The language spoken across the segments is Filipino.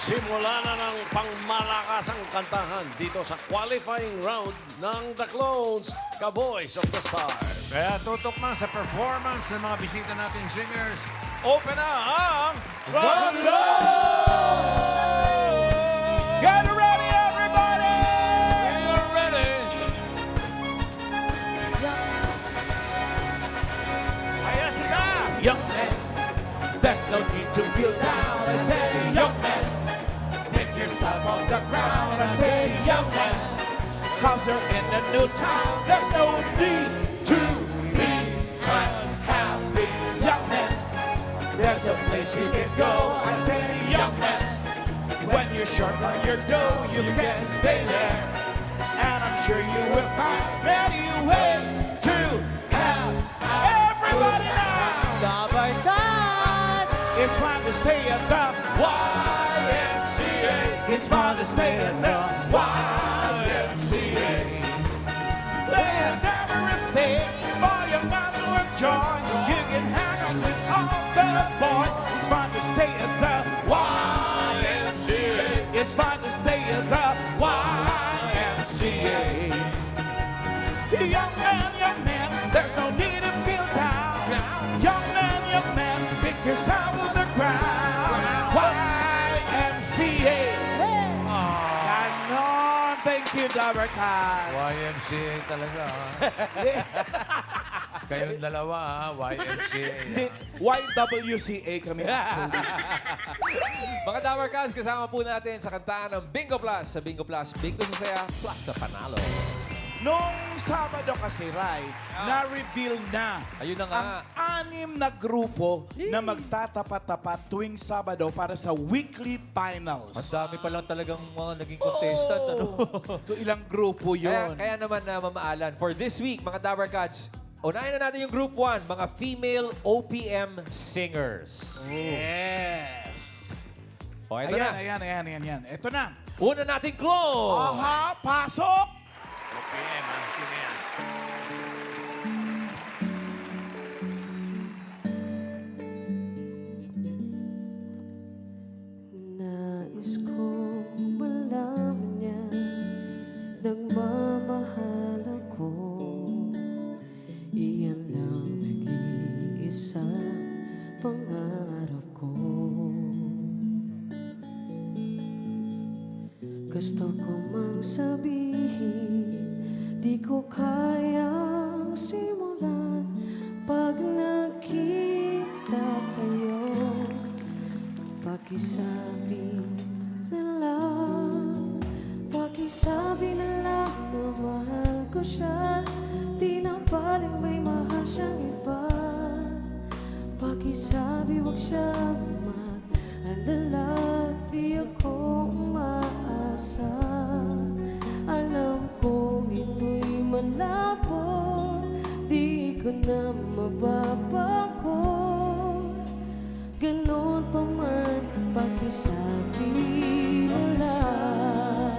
Simula na ng pangmalakasang kantahan dito sa qualifying round ng The Clones, Ka-Boys of the Stars. Kaya tutok na sa performance ng mga bisita nating singers. Open na ang Rondo! Get ready, everybody! We're ready! Ayan sila! Young man, there's no need to feel down. I said, young man, pick yourself on the ground. I said, young man, cause you're in a new town. There's no need to be unhappy. Young man, there's a place you can go. I said, young man, when you're short on your dough, you can stay there. And I'm sure you will find many ways to have everybody now. Dabay Cats! It's fun to stay at the YMCA. It's fun to stay at the YMCA. They have everything for your fun to enjoy. You can hang out with all the boys. It's fun to stay at the YMCA. It's fun to stay at the YMCA. Young man, there's no need to feel down. Young man, pick yourself on the ground. YMCA. Ganon. Thank you, Dabber Cats. YMCA talaga, ha? Kayong dalawa, ha? YMCA. Hindi, YWCA kami actually. Mga Tower Cats, kasama po natin sa kantaan ng Bingo Plus. Sa Bingo Plus, Bingo sa saya, plus sa panalo. Nung Sabado kasi, Rai, na-reveal na Ayun na nga. ang 6 na grupo na magtatapat-tapat tuwing Sabado para sa weekly finals. Ang dami pa lang talagang mga naging contestant. Ano? So, ilang grupo yun? Kaya naman na mamaalan. For this week, mga Tower Cats, unahin na natin yung Group 1, mga female OPM singers. Yes. O, ito na. Ayan. Ito na. Una nating clone. Aha, pasok! OPM, ha? Sino yan? Nais kong malaman niya nagmamahal ako. Iyan lang nag-iisa pangarap ko. Gusto ko mang sabihin, di ko kayang simulan pag nakita kayo. Pakisabi na lang na mahal ko siya. Di na paling may mahal siyang iba. Pakisabi wag siyang mag-alala, di ako umaasa. Alam kong ito'y malabo, di ko na mababago. Ganon pa man, pakisabi mo lang.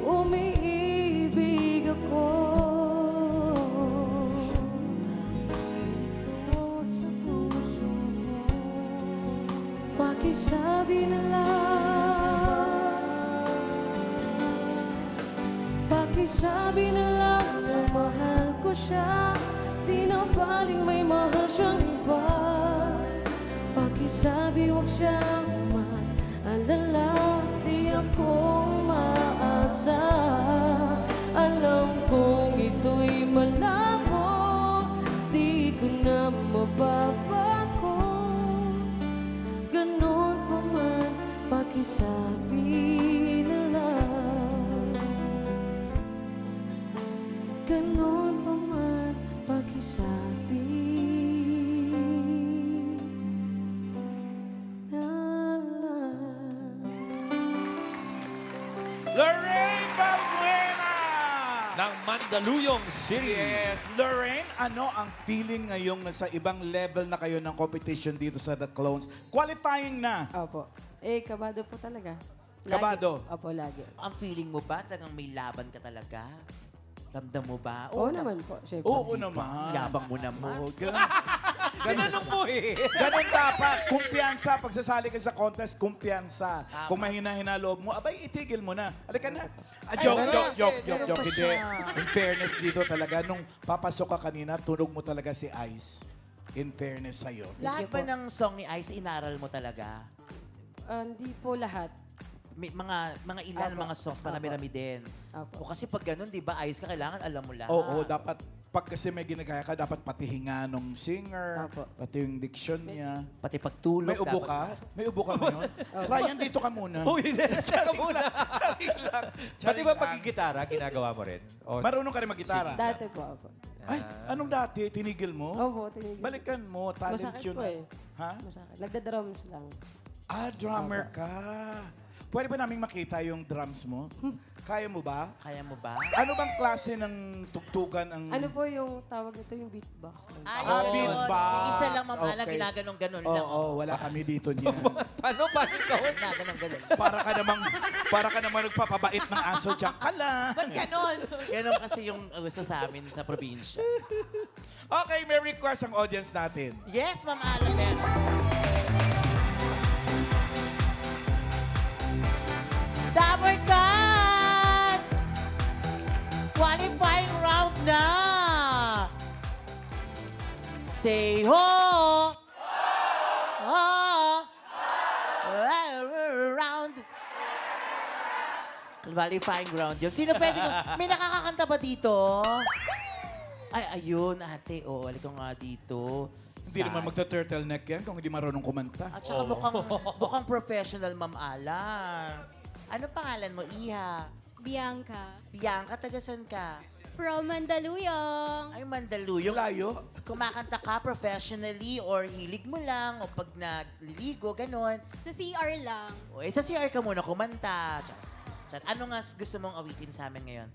Umiibig ako. Ito sa puso ko. Pakisabi na lang. Pakisabi na lang na mahal ko siya. Di na baling may mahal siyang iba. Pakisabi wag siyang mag-alala, di ako umaasa. Alam kong ito'y malabo, di ko na mababago. Ganon pa man, pakisabi na lang. Ganon pa man, pakisabi na lang. Lorraine Balbuena! Ng Mandaluyong City. Yes, Lorraine, ano ang feeling ngayong nasa ibang level na kayo ng competition dito sa The Clones? Qualifying na. Opo. Kabado po talaga. Lagi. Kabado? Opo, lagi. Ang feeling mo ba talagang may laban ka talaga? Ramdam mo ba? Oo naman po, syempre. Oo naman. Yabang mo naman. Oo, ganun. Tinanong mo eh. Ganun dapat. Kumpiyansa. Pagsasali ka sa contest, kumpiyansa. Kung mahina-hina loob mo, abay, itigil mo na. Halika na. Joke. Hindi. In fairness dito talaga, nung papasok ka kanina, tunog mo talaga si Ice. In fairness sa'yo. Lahat ba ng song ni Ice, inaral mo talaga? Hindi po lahat. May mga ilan Apo. mga songs para Apo. marami din. Apo. O kasi pag ganun, di ba, Ice ka, kailangan alam mo lahat. Oo, dapat pag kasi may ginagaya ka, dapat pati hinga nung singer, Apo. pati yung diction niya. Pati pagtulog. May ubo dapat- ka? May ubo ka ngayon? Ryan, dito ka muna. Uy, tsaka muna. Charing lang. Pati Charing ba lang. pag-gitara, ginagawa mo rin? O, Marunong ka rin mag-gitara? Dati po ako. Ay, anong dati? Tinigil mo? Opo, tinigil. Balikan mo, talent Masakit yun. po eh. Ha? Masakit. Nagda-drums lang. Ah, drummer ka. Pwede ba naming makita yung drums mo? Kaya mo ba? Kaya mo ba? Ano bang klase ng tugtugan ang... Ano po yung tawag nito, yung beatbox lang. Ah, beatbox. Isa lang, Ma'am Ala, Okay. ginaganong-ganon Oo, lang. wala kami dito niyan. paano ikaw? Ginaganong-ganon. para ka namang nagpapabait ng aso, diyan ka lang. Ba't ganon? Ganon kasi yung gusto sa amin sa probinsya. Okay, may request ang audience natin. Yes, Ma'am Ala, meron. Dabber Cats! Qualifying round na! Say ho! Ho! Round! Qualifying round yun. Sino pwede ko? May nakakakanta ba dito? Ay, ayun, ate. Oh, halika nga dito. Hindi naman magta-turtleneck yan kung hindi marunong kumanta. At saka mukhang professional, Ma'am Ala. Ano pangalan mo, Iha? Bianca. Bianca, tagasan ka? From Mandaluyong. Ay, Mandaluyong. Layo. Kumakanta ka professionally or hilig mo lang o pag nagliligo, ganon. Sa CR lang. O, sa CR ka muna kumanta. Chat. Ano nga gusto mong awitin sa amin ngayon?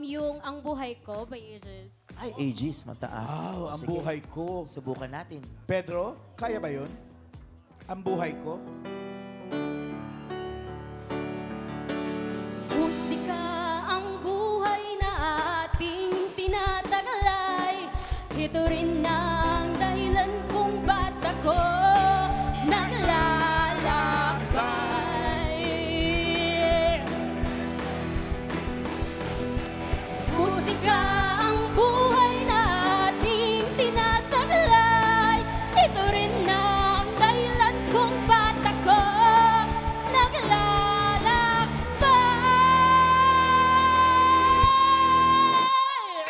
Yung Ang Buhay Ko by Aegis. Ay, ages, mataas. Wow, O, ang sige. buhay ko. Subukan natin. Pedro, kaya ba yun? Ang buhay ko? Musika ang buhay na ating tinataglay. Ito rin ang dahilan kung ba't ako naglalakbay. Musika ang buhay na ating tinataglay. Ito rin ang dahilan kung ba't ako naglalakbay.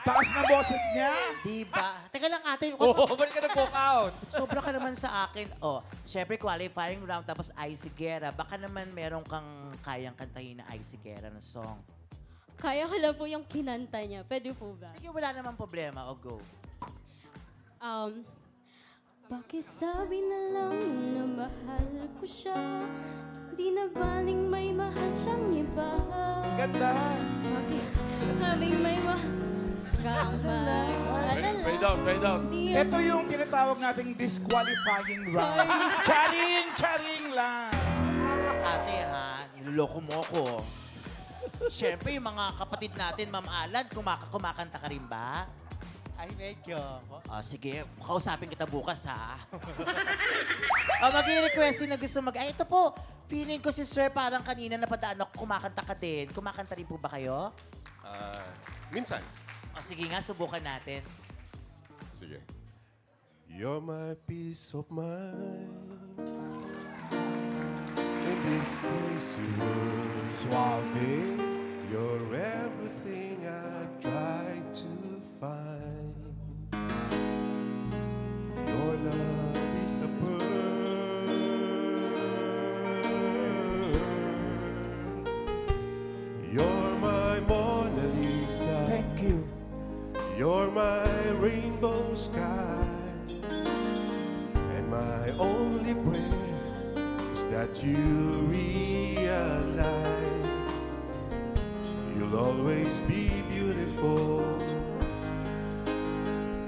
Taas ng boses niya. Diba? Teka lang ate. Oo, ba't ka nag-walk-out? Sobra ka naman sa akin. Oh, syempre qualifying round tapos Icy Guerra. Baka naman meron kang kayang kantahin na Icy Guerra na song. Kaya ko lang po yung kinanta niya. Pwede po ba? Sige, wala namang problema. O, go. Pakisabi na lang na mahal ko siya. Di na baling may mahal siyang iba. Ganda. Pakisabing may mahal kang maalala. Fade out. Di Ito yung tinatawag nating disqualifying round. Charing lang. Ate, ha? Niloloko mo ko. Syempre, yung mga kapatid natin, Ma'am Alan, kumakanta ka rin ba? Ay, medyo. Sige, kausapin kita bukas, ha? Mag-request na gusto Ay, ito po. Feeling ko si Sir parang kanina napadaan ako, kumakanta ka din. Kumakanta rin po ba kayo? Minsan. Sige nga, subukan natin. Sige. You're my peace of mind in this crazy world. Suave. You're everything I've tried to find. Your love is a pearl. You're my Mona Lisa. Thank you. You're my rainbow sky, and my only prayer is that you realize you'll always be beautiful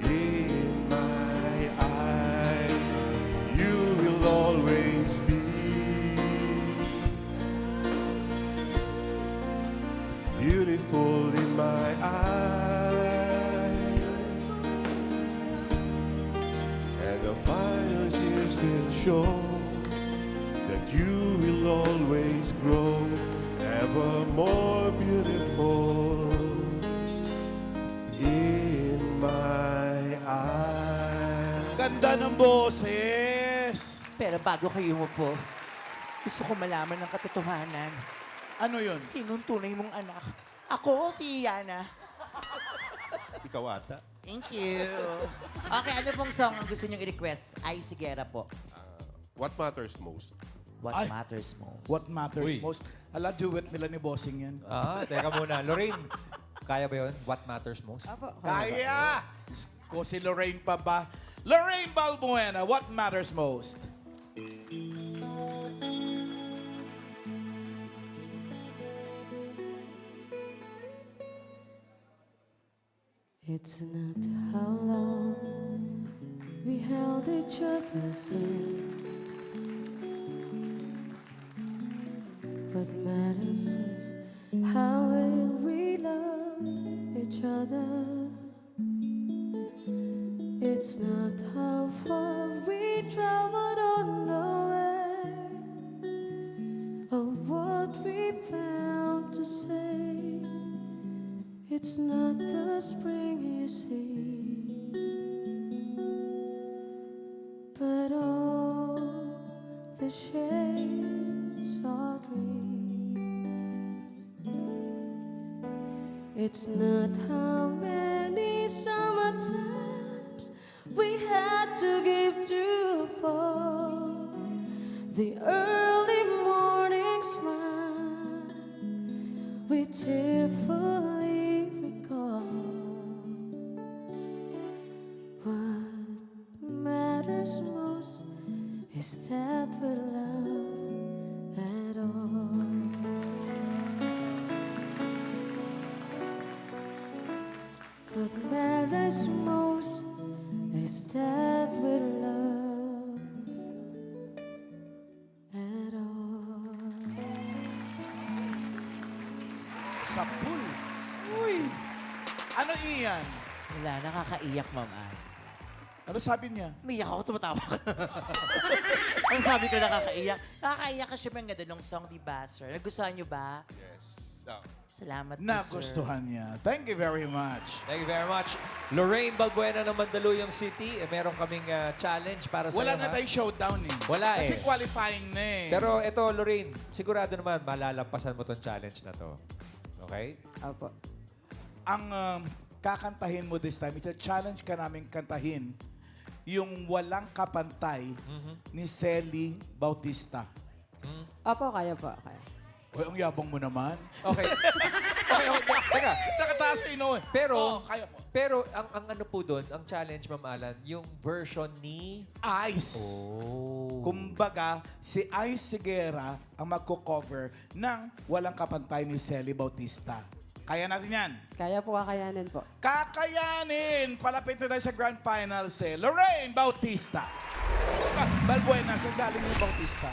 in my eyes. You will always be beautiful in my eyes. sure that you will always grow ever more beautiful in my eyes. Ganda ng boses. Pero bago kayo umupo, gusto ko malaman ng katotohanan. Ano yun? Sinong tunay mong anak? Ako, si Yana. Ikaw ata. Thank you. Okay, ano pong song ang gusto niyong i-request? Ay, Sigera po. What matters most? What Ay. matters most? What matters Uy. most? Ala, duet nila ni Bossing yan. Teka muna. Lorraine, kaya ba yun? What matters most? Kaya! Ko si Lorraine pa ba? Lorraine Balbuena, what matters most? It's not how long we held each other's hand. What matters is how well we love each other. It's not how far we traveled on the way, or what we found to say. It's not the spring you see, but all the shades are green. It's not how many summertimes we had to give to fall, the early morning smile we tearfully recall. What matters most is that we're loved at all. What matters most is that we're loved at all. Sa pool. Uy! Ano iyan? Wala, nakakaiyak, Ma'am Ann. Ano sabi niya? Umiyak ako, tumatawa ka. Ang sabi ko, nakakaiyak. Nakakaiyak ka syempre ang ganda ng song, di ba, sir? Nagustuhan niyo ba? Yes. Salamat po, sir. Nagustuhan niya. Thank you very much. Thank you very much. Lorraine Balbuena ng Mandaluyong City. Meron kaming challenge para sa Wala na tayong showdown eh. Wala Kasi eh. qualifying na eh. Pero ito, Lorraine, sigurado naman malalampasan mo tong challenge na to. Okay? Apo. Ang kakantahin mo this time, ita-challenge ka namin kantahin yung Walang Kapantay ni Selly Bautista. Opo, kaya po. Kaya. Uy, ang yabang mo naman. Okay. Okay. Teka. Nakataas pa ino eh. Pero, kaya po. pero ang ano po doon, ang challenge, Ma'am Alan, yung version ni... Ice. Oh. Kumbaga, si Ice Sigera ang magko-cover ng Walang Kapantay ni Selly Bautista. Kaya natin yan. Kaya po, kakayanin po. Kakayanin! Palapit na tayo sa Grand Finals eh. Lorraine Bautista. Balbuena, saan galing yung Bautista?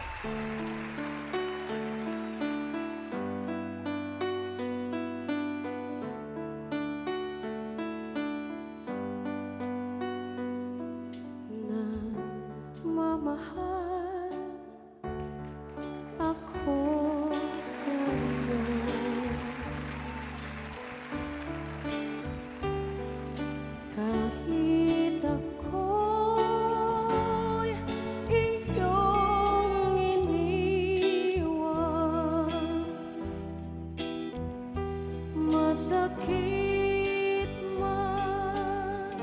Nagmamahal ako sa'yo. Kahit ako'y iyong iniwan, masakit man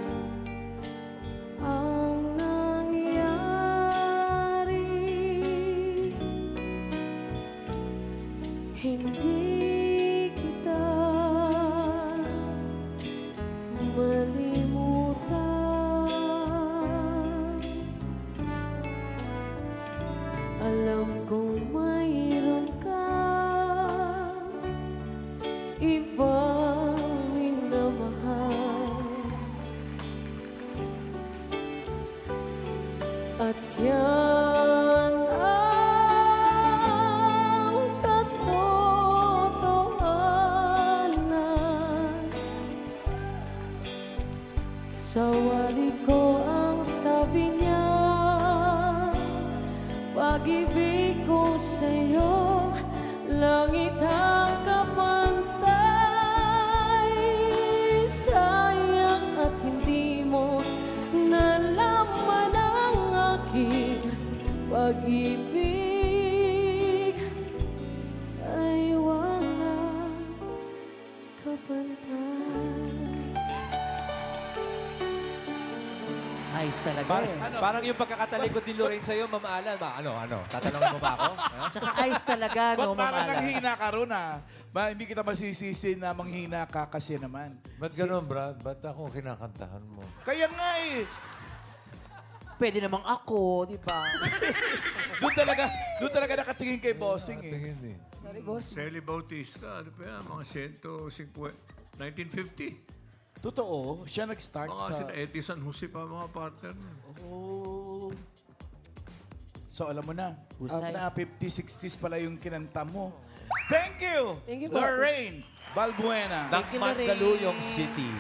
ang nangyari, hindi kita malimutan. Alam kong mayroon ka ibang minamahal, at yan ang katotohanan. Sa wali ko ang sabi niya, pag-ibig ko sa'yo, langit ang kapantay. Sayang at hindi mo nalaman ang aking pag-ibig ay walang kapantay. Ayos talaga Parang, eh. parang yung pagkakatalikod ni Lorraine sa'yo, Ma'am Alan. Ano? Tatanungin mo ba ako? Ha? Tsaka ayos talaga, Ba't no, parang Ma'am Alan? nanghina ka ron Ba, hindi kita masisisi na manghina ka kasi naman. Ba't ganun, Brad? Ba't ako kinakantahan mo? Kaya nga eh. Pwede namang ako, di ba? Doon talaga nakatingin kay Bossing eh. Tingin eh. Sorry, boss. Sally Bautista, ano pa yan? Mga 1950. Totoo, siya nag-start Mga sa... sila Eddie San Jose pa mga partner. Oh. So alam mo na, Husay. na 50s, 60s pala yung kinanta mo. Thank you, Thank you po. Lorraine Balbuena. Ng you, Lorraine. Mandaluyong City.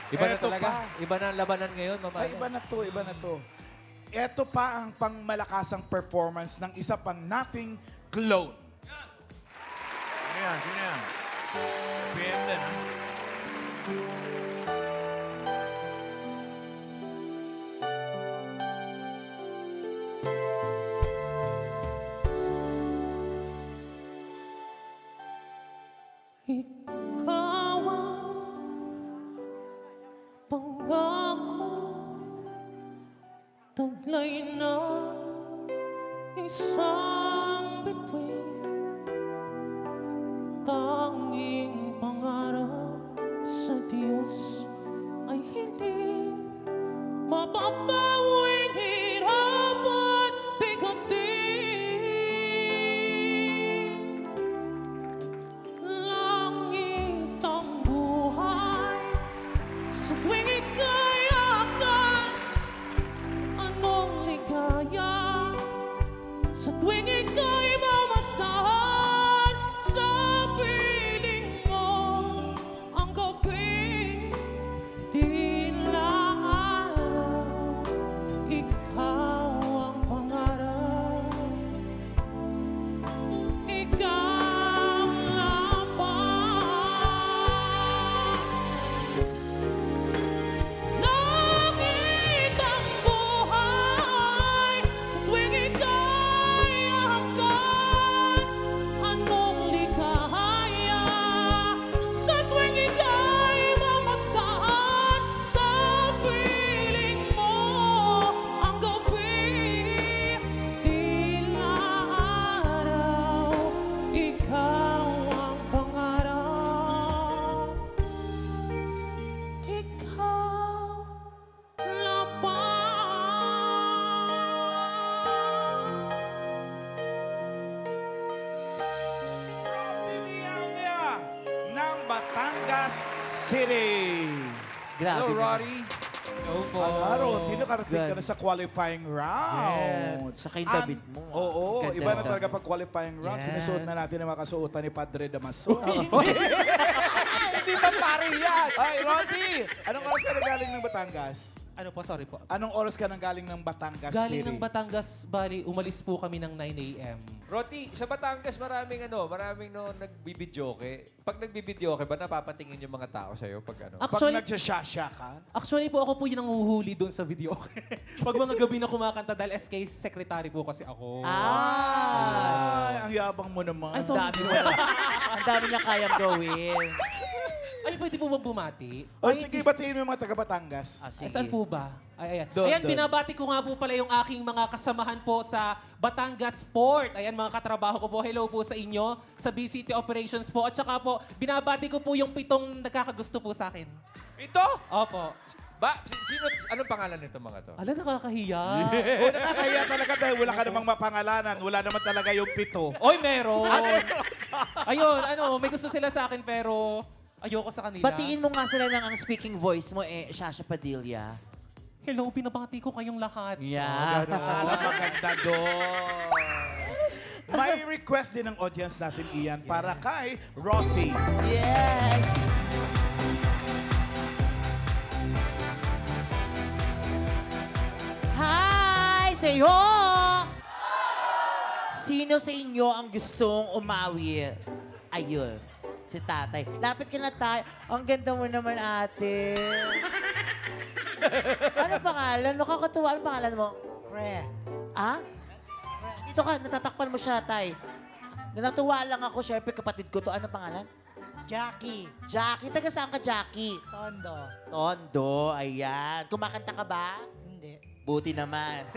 Iba na Eto talaga. pa. Iba na ang labanan ngayon, Ma'am Ay, Alan. iba na to. Ito pa ang pangmalakasang performance ng isa pang nating clone. Sino yan? PM din, ha? Ikaw ang pangako, taglay ng isang bituin, tanging pangarap sa Diyos ay hindi mapapawing hirap at bigotin. Langit ang buhay sa tuwing ika'y akan. Anong ligaya sa tuwing ika'y mamasdan. Sa piling mo ang gabi, tila araw, ikaw ang pangarap. Ikaw laban. Langit ang buhay sa tuwing ika'y ahakan. Anong ligaya sa tuwing ika'y mamasdan. Sa piling mo ang gabi, tila araw, ikaw ang pangarap. Ikaw laban. Tiniangya ng Batangas City. Grabe Hello, naman. Rory. Hello po. Alaro, tinakarating ka God. na sa qualifying round. Yes. Tsaka yung David mo. Oo, Ganda iba na ng talaga David. pag qualifying round. Yes. Sinusuot na natin ang mga kasuotan ni Padre Damaso. Hindi pa pare yan. Ay, Roddy! Anong oras ka nanggaling ng Batangas? Ano po, sorry po. Anong oras ka nanggaling ng Batangas Galing City? ng Batangas, bali, umalis po kami ng 9 a.m. Roti, sa Batangas maraming no nagbibidyoke. Pag nagbibidyoke ba napapatingin yung mga tao sa'yo pag ano? Pag Actually, nagsasasya ka? actually po ako po yung nanguhuli doon sa video. Pag mga gabi na kumakanta dahil SK secretary po kasi ako. Ay, ang yabang mo naman. Ay, Ang sorry. dami mo. Ang dami niya kayang gawin. Ay, pwede po ba bumati? O sige, batiin mo yung mga taga Batangas. Ah, Ay, saan po ba? Ay, ayan. Doon, ayan, doon. binabati ko nga po pala yung aking mga kasamahan po sa Batangas Port. Ayan, mga katrabaho ko po. Hello po sa inyo sa BCT Operations po. At saka po, binabati ko po yung 7 nagkakagusto po sa akin. Ito? Opo. Anong pangalan nito mga to? Ala, nakakahiya. O nakakaya talaga dahil wala ka namang mapangalanan. Wala naman talaga yung 7. Oy, meron. Ayun, may gusto sila sa akin pero ayoko sa kanila. Batiin mo nga sila ng ang speaking voice mo, Shasha Padilla. Hello, pinabati ko kayong lahat. Yeah. Ang maganda doon. May request din ng audience natin, Ian, para kay Roddy. Yes! Hi! Say ho! Sino sa inyo ang gustong umawi? Ayun, si tatay. Lapit ka na tayo. Ang ganda mo naman, ate. Ano pangalan? Nakakatuwa. Ano pangalan mo? Re. Ah? Dito ka, natatakpan mo siya, tay. Natuwa lang ako, syempre kapatid ko to. Ano pangalan? Jackie. Jackie. Taga saan ka, Jackie? Tondo. Tondo, ayan. Kumakanta ka ba? Hindi. Buti naman.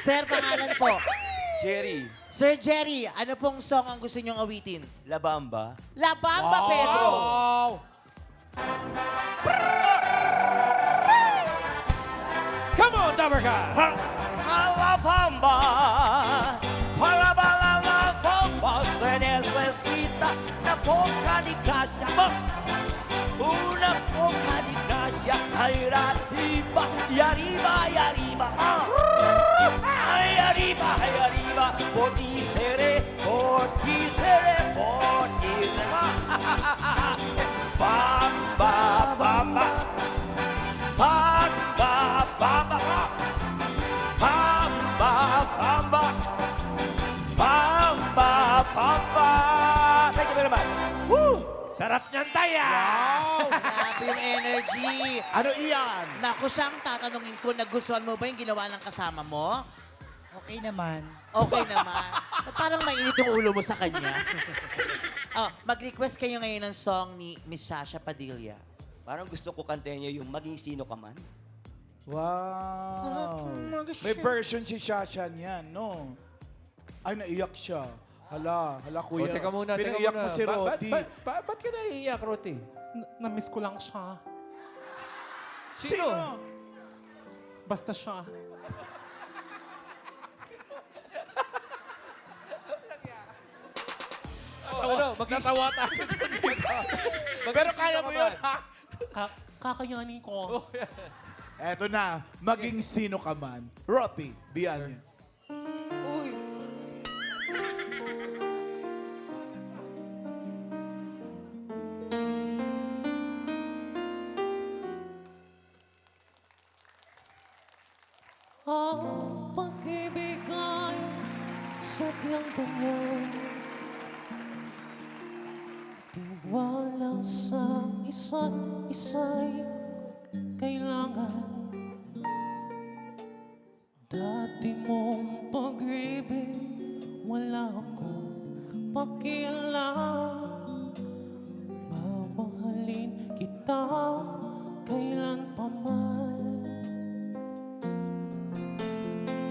Sir, pangalan po? Jerry, Sir Jerry, ano pong song ang gusto niyong awitin? La Bamba. La Bamba, Pedro. Come on, Dabber Cats! La Bamba. Para bala la Bamba. Se necesita una poca de gracia. Una poca de gracia. Ay, arriba y arriba y arriba. Ay, arriba, ay, arriba. Por ti seré, por ti seré, por ti seré. Bamba, bamba. Bamba, bamba. Bamba, bamba. Bamba, bamba. Thank you very much. Woo! Sarap niyan, tay, ah! Wow, grabe yung energy. Ano iyan? Naku, siyang tatanungin ko, nagustuhan mo ba yung ginawa ng kasama mo? Okay naman. Okay naman. Parang mainit yung ulo mo sa kanya. Oh, mag-request kayo ngayon ng song ni Miss Sasha Padilla. Parang gusto ko kantahin niya yung maging sino ka man. Wow. May version si Shasha niyan, no? Ay, naiyak siya. Hala, kuya. O, teka muna, teka Pinaiyak muna. mo si Roti. Ba't ka naiiyak, Roti? Na-miss ko lang siya. Sino? Basta siya. Ano, Natawa tayo. Pero kaya mo yun, ha? Kakayanin ko. Eto na, maging sino ka man. Roti, biyan niya. Ang pag-ibig ay sadyang ganyan. Tiwala sa isa't isa'y kailangan. Dati mong pag-ibig, wala akong pakialam. Mamahalin kita kailan pa man.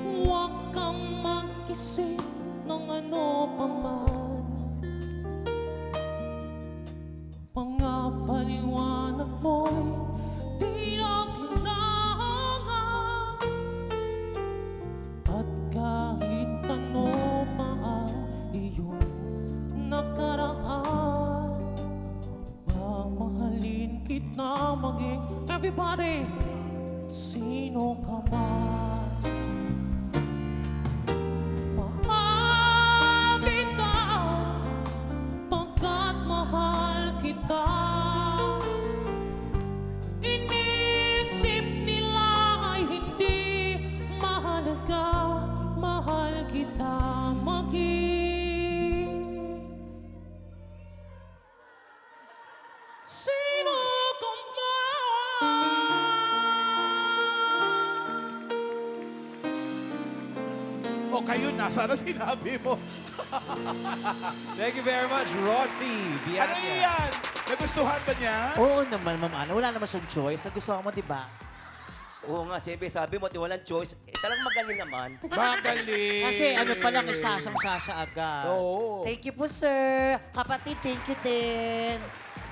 Huwag kang mag-isip ng ano pa man. Mga paliwanag mo'y di na kailangan. At kahit ano pa ang iyong nakaraan, mamahalin kita maging everybody, sino ka man. Mahal kita, pagkat mahal kita. Inisip nila ay hindi mahalaga, mahal kita maging sino ka man. O kayo na, sana sinabi mo. Thank you very much, Roti. Ano iyan? Nagustuhan ba niya? Oo naman, Ma'am Ana. Wala naman siyang choice. Nagustuhan mo, di ba? Oo nga, siyempre sabi mo, walang choice. Talagang magaling naman. Magaling. Kasi ano pa lang, sasang-sasa agad. Oo. Thank you po, sir. Kapatid, thank you din.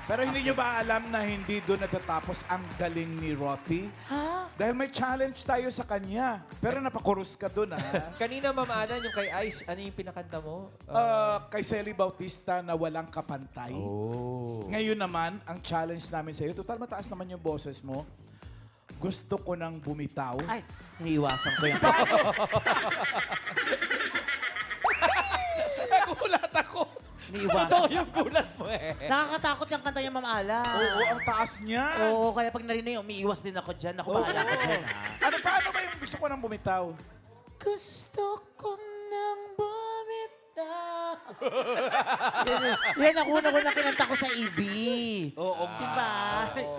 Pero hindi nyo ba alam na hindi doon natatapos ang galing ni Roti? Ha? Dahil may challenge tayo sa kanya. Pero napakurus ka doon, ha? Kanina, Ma'am Ana, yung kay Ice, ano yung pinakanta mo? Kay Selly Bautista na walang kapantay. Oh. Ngayon naman, ang challenge namin sa iyo, total mataas naman yung boses mo. Gusto ko nang bumitaw. Ay, iniiwasan ko yan. Nagulat ako. Iniiwasan. yung gulat mo eh. Nakakatakot yung kanta niya, Ma'am Ala. Oo, ang taas niya. Oo, kaya pag narinig, umiiwas din ako dyan. Ako, bahala ka dyan, ha? Ano, paano ba yung gusto ko nang bumitaw? Gusto ko nang bumitaw. bumitaw. yan ang una ko na kinanta ko sa EB. Oo Diba?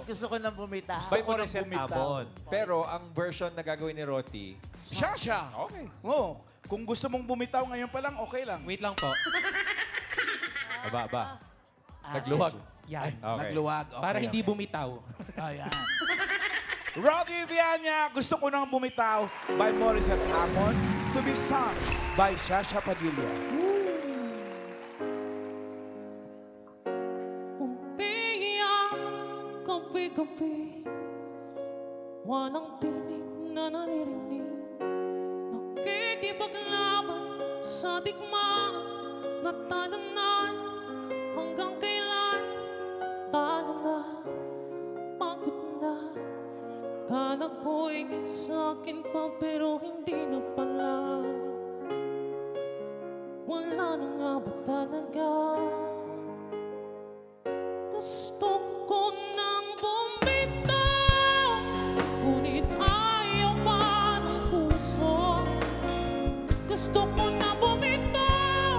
Gusto ko nang bumitaw. By Morissette Amon. Pero ang version na gagawin ni Roti, Siya. okay. Oo. Kung gusto mong bumitaw ngayon pa lang, okay lang. Wait lang po. Aba. Nagluwag. Yan. Okay. Nagluwag. Okay, Para hindi okay. bumitaw. Ayan. Rocky Viana, gusto ko nang bumitaw by Morissette Amon to be sung by Shasha Padilla. Umiiyak gabi-gabi, walang tinig na naririnig. Nakikipaglaban sa digmaan na tananan. Hanggang kailan talo na, pagod na. Kala ko'y sa'kin pa pero hindi na pala. Wala na nga ba talaga? Gusto ko nang bumitaw, ngunit ayaw pa ng puso. Gusto ko na bumitaw,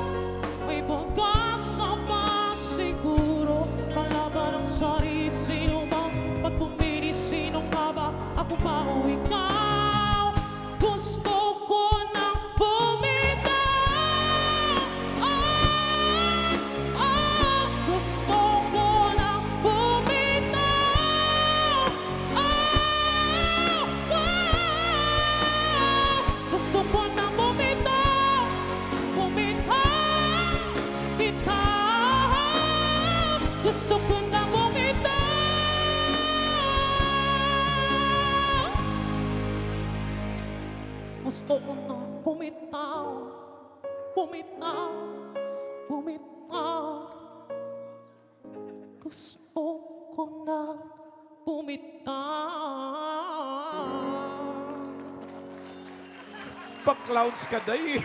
may pag-asa pa siguro. Kalaban ang sarili, sino bang ba't bumili? Sino nga ba? Ako ba o ikaw? Gusto ko nang bumitaw. Gusto ko nang bumitaw. Gusto ko nang bumitaw. Bitaw. Gusto ko nang bumitaw. Gusto ko nang bumitaw. Bumitaw. Gusto ko nang bumitaw. Pag-clowns ka, day.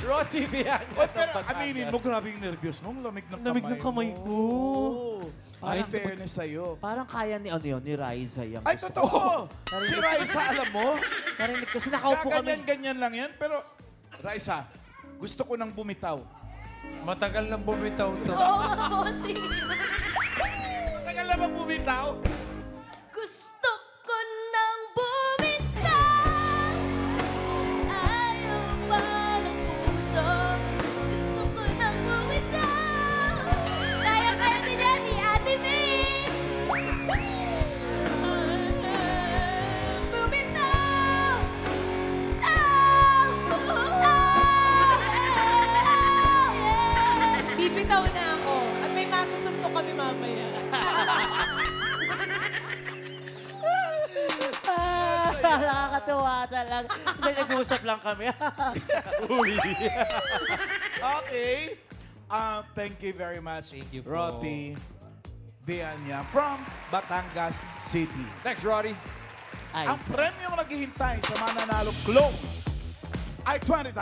Roti Viana. Pero aminin mo, grabe yung nervyos mo. Lamig ng kamay ko. Ay, fairness sa'yo. Parang kaya ni ni Raisa yung Ay, gusto totoo. ko. Si Raisa, alam mo? Narinig kasi nakaupo kami. Ganyan lang yan. Pero, Raisa, gusto ko nang bumitaw. Matagal nang bumitaw to. Oo nga po, sige. Tagal na bang bumitaw? Gusto ko nang bumitaw. Ayaw pa ng puso. Gusto ko nang bumitaw. Kaya ni Daddy, Ate May. Bumitaw. Bibitaw na ako at may masusuntok kami mamaya. Nakakatuwa talaga. Nag-usap lang kami. Okay. Thank you very much, Thank you po. Roti Viana from Batangas City. Next, Roti. Ang premyong naghihintay sa mananalong clone ay 20,000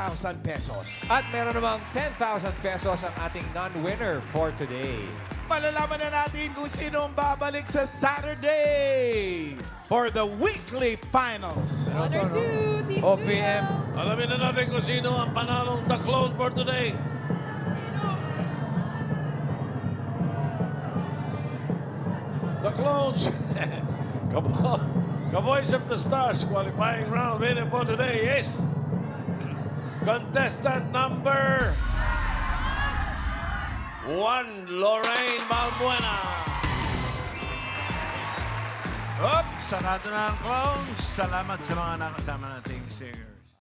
pesos. At meron namang 10,000 pesos ang ating non-winner for today. Malalaman na natin kung sino ang babalik sa Saturday for the weekly finals. 1 or 2, Team OPM. Studio. Alamin na natin kung sino ang panalong The Clone for today. The Clones. Kaboys of the Stars qualifying round winner for today is contestant number 1, Lorraine Balbuena. Sarado na ang clowns. Salamat sa mga nakasama nating singers.